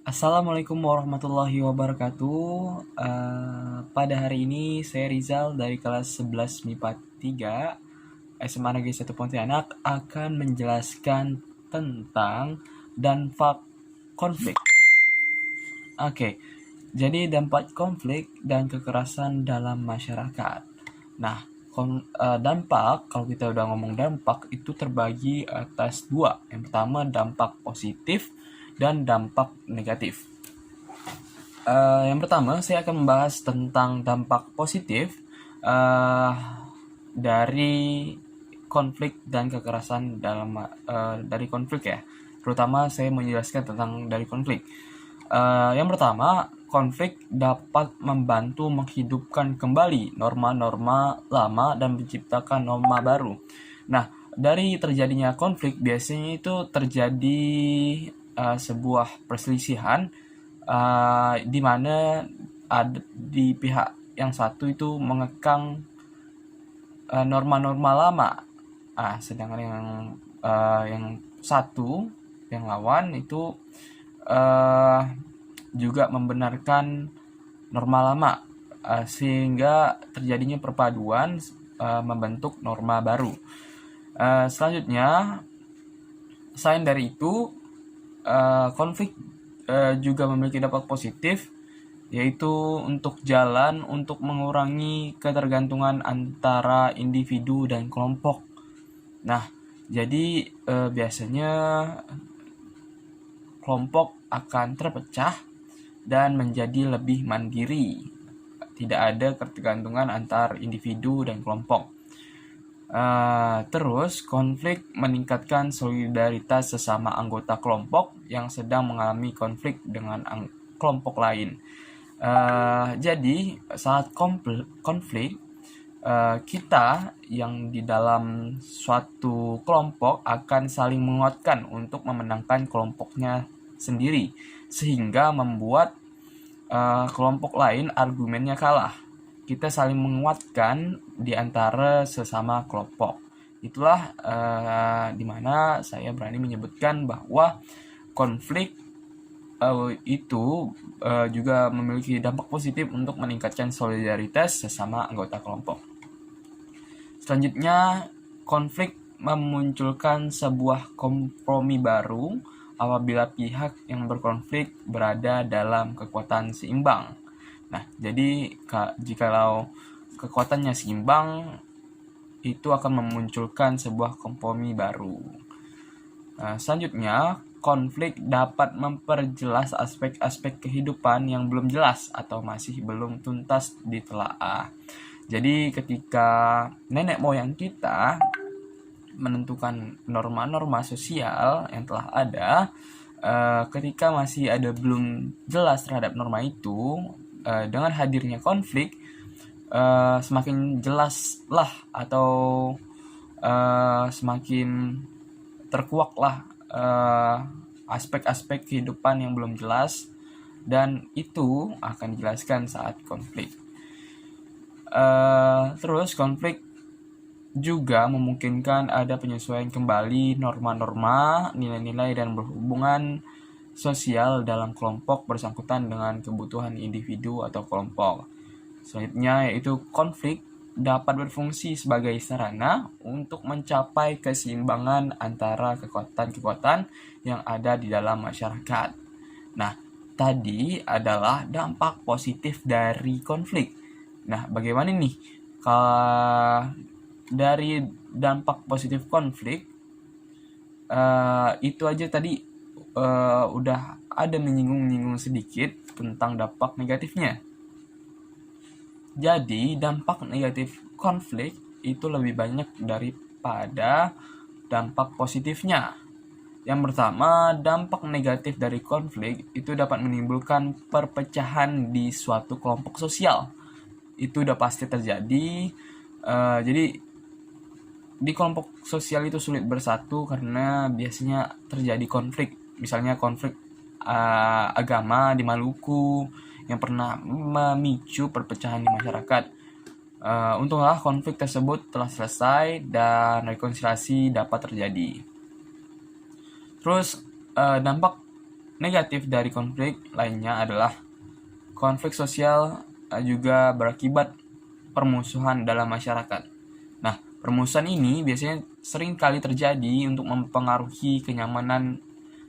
Assalamualaikum warahmatullahi wabarakatuh. Pada hari ini saya Rizal dari kelas 11 MIPA 3 SMA Negeri 1 Pontianak akan menjelaskan tentang dampak konflik. Oke, jadi dampak konflik dan kekerasan dalam masyarakat. Nah, dampak, kalau kita udah ngomong dampak, itu terbagi atas dua. Yang pertama dampak positif dan dampak negatif. Yang pertama, saya akan membahas tentang dampak positif uh, dari konflik dan kekerasan dari konflik ya. Terutama saya menjelaskan tentang dari konflik. Yang pertama, konflik dapat membantu menghidupkan kembali norma-norma lama dan menciptakan norma baru. Nah, dari terjadinya konflik biasanya itu terjadi sebuah perselisihan di mana di pihak yang satu itu mengekang norma-norma lama, sedangkan yang satu yang lawan itu juga membenarkan norma lama, sehingga terjadinya perpaduan membentuk norma baru. Selanjutnya, selain dari itu, konflik juga memiliki dampak positif, yaitu untuk jalan untuk mengurangi ketergantungan antara individu dan kelompok. Nah, jadi biasanya kelompok akan terpecah dan menjadi lebih mandiri. Tidak ada ketergantungan antar individu dan kelompok. Terus, konflik meningkatkan solidaritas sesama anggota kelompok yang sedang mengalami konflik dengan kelompok lain. Jadi, saat konflik, kita yang di dalam suatu kelompok akan saling menguatkan untuk memenangkan kelompoknya sendiri, sehingga membuat kelompok lain argumennya kalah. Kita saling menguatkan di antara sesama kelompok. Itulah dimana saya berani menyebutkan bahwa konflik itu juga memiliki dampak positif untuk meningkatkan solidaritas sesama anggota kelompok. Selanjutnya, konflik memunculkan sebuah kompromi baru apabila pihak yang berkonflik berada dalam kekuatan seimbang. Nah, jadi jikalau kekuatannya seimbang, itu akan memunculkan sebuah kompromi baru. Selanjutnya, konflik dapat memperjelas aspek-aspek kehidupan yang belum jelas atau masih belum tuntas ditelaah. Jadi ketika nenek moyang kita menentukan norma-norma sosial yang telah ada, ketika masih ada belum jelas terhadap norma itu, dengan hadirnya konflik, semakin jelaslah atau semakin terkuaklah aspek-aspek kehidupan yang belum jelas, dan itu akan dijelaskan saat konflik. Terus konflik juga memungkinkan ada penyesuaian kembali norma-norma, nilai-nilai, dan berhubungan sosial dalam kelompok bersangkutan dengan kebutuhan individu atau kelompok. Selanjutnya yaitu konflik dapat berfungsi sebagai sarana untuk mencapai keseimbangan antara kekuatan-kekuatan yang ada di dalam masyarakat. Nah, tadi adalah dampak positif dari konflik. Nah, bagaimana nih kalau dari dampak positif konflik? Itu aja tadi udah ada menyinggung sedikit tentang dampak negatifnya. Jadi, dampak negatif konflik itu lebih banyak daripada dampak positifnya. Yang pertama, dampak negatif dari konflik itu dapat menimbulkan perpecahan di suatu kelompok sosial. Itu udah pasti terjadi. Jadi, di kelompok sosial itu sulit bersatu karena biasanya terjadi konflik. Misalnya konflik agama di Maluku yang pernah memicu perpecahan di masyarakat. Untunglah konflik tersebut telah selesai dan rekonsiliasi dapat terjadi. Terus dampak negatif dari konflik lainnya adalah konflik sosial juga berakibat permusuhan dalam masyarakat. Nah, permusuhan ini biasanya sering kali terjadi untuk mempengaruhi kenyamanan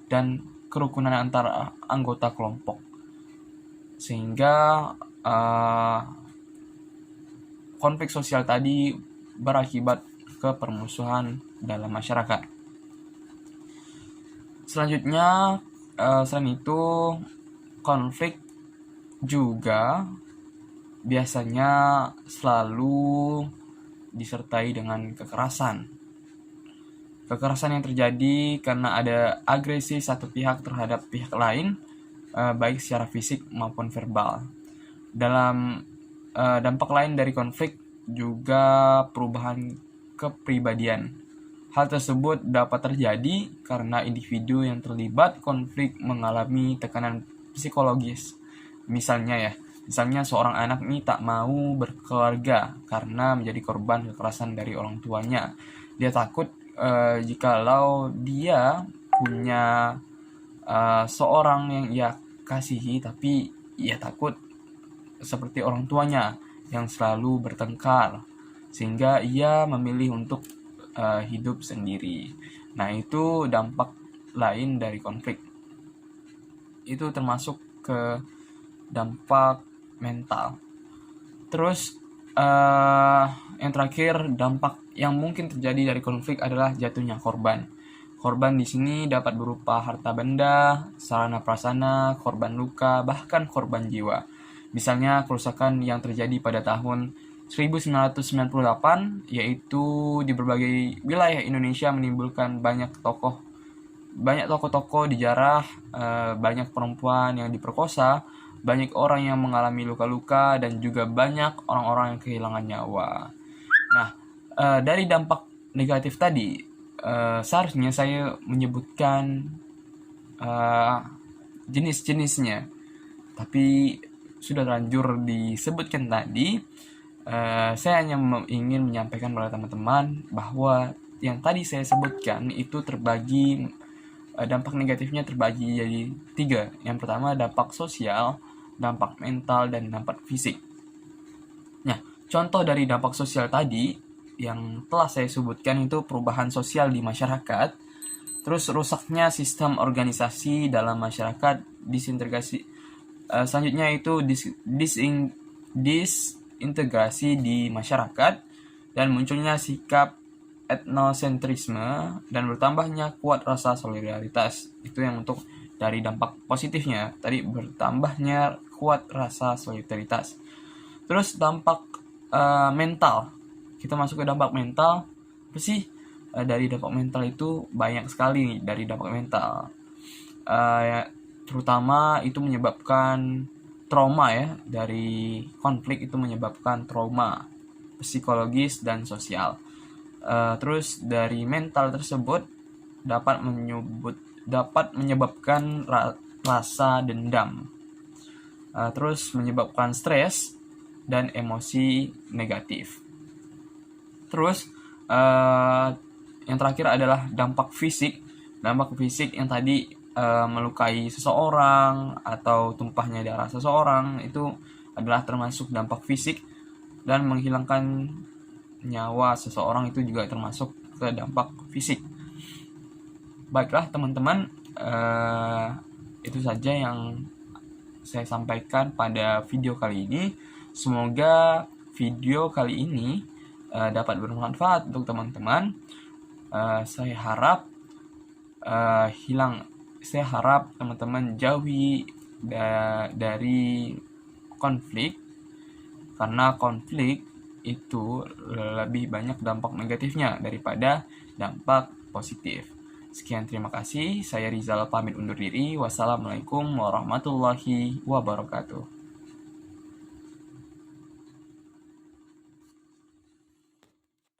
dan kerukunan antara anggota kelompok. Sehingga konflik sosial tadi berakibat ke permusuhan dalam masyarakat. Selanjutnya, selain itu, konflik juga biasanya selalu disertai dengan kekerasan. Kekerasan yang terjadi karena ada agresi satu pihak terhadap pihak lain, baik secara fisik maupun verbal. Dalam dampak lain dari konflik juga perubahan kepribadian. Hal tersebut dapat terjadi karena individu yang terlibat konflik mengalami tekanan psikologis. Misalnya seorang anak ini tak mau berkeluarga karena menjadi korban kekerasan dari orang tuanya. Dia takut jikalau dia punya seorang yang ia kasihi, tapi ia takut seperti orang tuanya yang selalu bertengkar, sehingga ia memilih untuk hidup sendiri. Nah, itu dampak lain dari konflik. Itu termasuk ke dampak mental. Terus yang terakhir, dampak yang mungkin terjadi dari konflik adalah jatuhnya korban. Korban di sini dapat berupa harta benda, sarana prasarana, korban luka, bahkan korban jiwa. Misalnya kerusakan yang terjadi pada tahun 1998, yaitu di berbagai wilayah Indonesia menimbulkan banyak tokoh-tokoh dijarah, banyak perempuan yang diperkosa, banyak orang yang mengalami luka-luka, dan juga banyak orang-orang yang kehilangan nyawa. Nah, dari dampak negatif tadi, seharusnya saya menyebutkan jenis-jenisnya, tapi sudah terlanjur disebutkan tadi. Saya hanya ingin menyampaikan kepada teman-teman bahwa yang tadi saya sebutkan itu terbagi, dampak negatifnya terbagi jadi 3. Yang pertama dampak sosial, dampak mental, dan dampak fisik. Nah, contoh dari dampak sosial tadi yang telah saya sebutkan itu perubahan sosial di masyarakat, terus rusaknya sistem organisasi dalam masyarakat, disintegrasi. Selanjutnya itu disintegrasi di masyarakat, dan munculnya sikap etnosentrisme, dan bertambahnya kuat rasa solidaritas. Itu yang untuk dari dampak positifnya tadi, bertambahnya kuat rasa solidaritas. Terus dampak mental, kita masuk ke dampak mental. Apa sih dari dampak mental? Itu banyak sekali dari dampak mental, terutama itu menyebabkan trauma dari konflik, itu menyebabkan trauma psikologis dan sosial. Terus dari mental tersebut dapat menyebabkan rasa dendam, terus menyebabkan stres dan emosi negatif. Terus yang terakhir adalah dampak fisik. Dampak fisik yang tadi melukai seseorang atau tumpahnya darah seseorang, itu adalah termasuk dampak fisik, dan menghilangkan nyawa seseorang itu juga termasuk ke dampak fisik. Baiklah teman-teman, itu saja yang saya sampaikan pada video kali ini. Semoga video kali ini dapat bermanfaat untuk teman-teman. Saya harap teman-teman jauhi dari konflik, karena konflik itu lebih banyak dampak negatifnya daripada dampak positif. Sekian, terima kasih. Saya Rizal pamit undur diri. Wassalamualaikum warahmatullahi wabarakatuh.